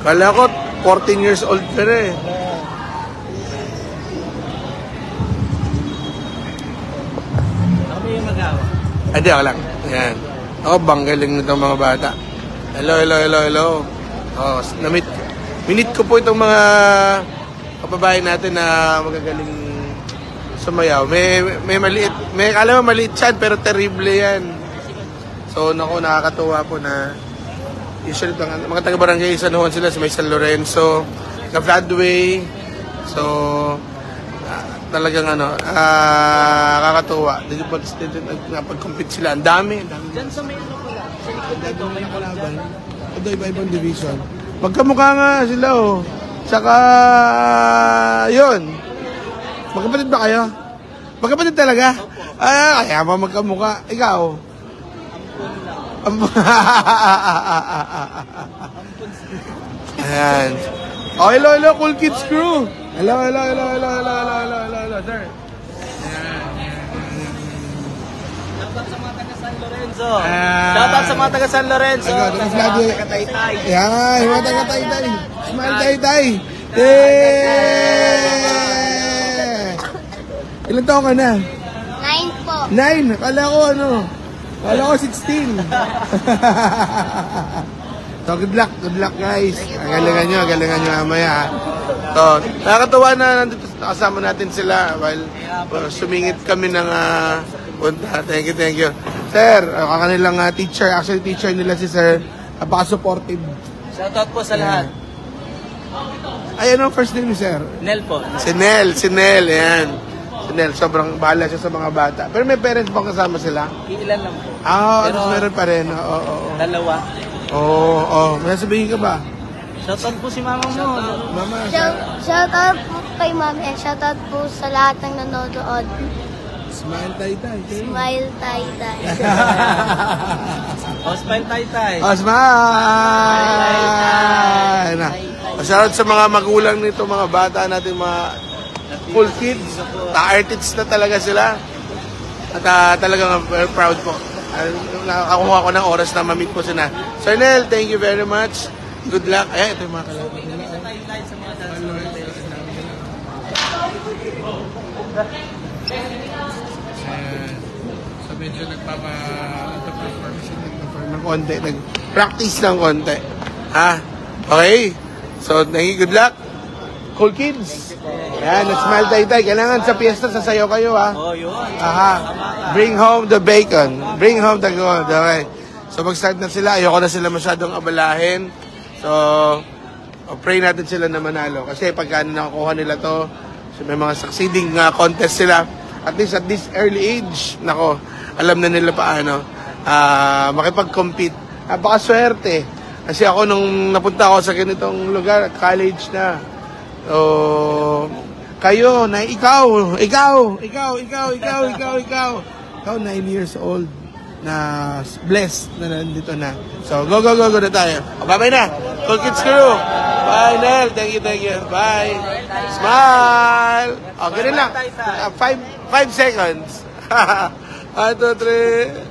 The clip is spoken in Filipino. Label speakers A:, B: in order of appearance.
A: Kala ko, 14 years old ka na eh.
B: Ako yung magawa.
A: Hindi, ako lang. Ayan. Ako, banggaling nito mga bata. Hello. Oh, minit ko po itong mga kababayan natin na magagaling sumayaw. May maliit. Alam mo, maliit yan, pero terrible yan. So, nakakatuwa po na usually mga taga-barangay San Juan sila sa may San Lorenzo, na Fladway. So, talagang kakatuwa. Napag-compete sila. Ang dami.
B: Diyan sa may ano pala. Sa likod dito, may kalaban.
A: Ito, iba-ibang division. Magkamukha nga sila, oh. Saka, yun. Magkapatid ba kayo? Magkapatid talaga? Kaya ba magkamukha? Ikaw? Ayan. Oh, hello, Cool Kids Crew. Hello, sir.
B: Shoutout sa mga taga San Lorenzo. Shoutout sa mga taga San Lorenzo. Taga Taytay.
A: Ayan, mga taga Taytay. Smile Taytay. Ilan taon ka na?
C: 9 po.
A: 9. Kala ko 16. So, good luck guys. Galingan nyo mamaya. So, nakakatawa na nandito, nakasama natin sila while sumingit kami ng punta. Thank you. Sir, kanilang teacher, actually teacher nila si Sir, napaka-supportive.
B: Shoutout po sa lahat.
A: Ay, ano first name ni Sir?
B: Nel po.
A: Si Nel, yan. Si Nel, sobrang bahala siya sa mga bata. Pero may parents bang kasama sila?
B: Ilan lang po.
A: Pero meron pa rin. Oo.
B: Dalawa.
A: May sabihin ka ba?
B: Shoutout po si mama mo.
A: Mama,
C: Shoutout po kay mami and shoutout po sa lahat ng nanonood.
A: Smile Taytay.
C: Smile Taytay.
B: Smile Taytay.
A: Smile! Shoutout sa mga magulang nito, mga bata natin, mga cool kids. Artists na talaga sila. At talagang very proud po. Nakakuha ko ng oras na ma-meet po sila. Sir Nel, thank you very much. Good luck. Ito yung mga kalaban. So medyo nagpa-perform ng konti. Nag-practice ng konti. Okay. So, good luck. Cool kids. Yan, smile Taytay. Kailangan sa piyesta, sasayaw kayo,
B: Yun.
A: Bring home the bacon. Bring home the gold. Okay. So, mag-start na sila. Ayoko na sila masyadong abalahin. So, pray natin sila na manalo. Kasi pagka nakakuha nila to, so may mga succeeding contest sila. At least at this early age, alam na nila paano makipag-compete. Napakaswerte. Kasi ako nung napunta ako sa ganitong lugar, college na. So, kayo, ikaw, 9 years old na blessed na nandito na. So, go na tayo. Bye na. Cool Kids Crew. Bye, Nel. Thank you. Bye. Smile. Ganun lang. 5 seconds. 1, 2, 3.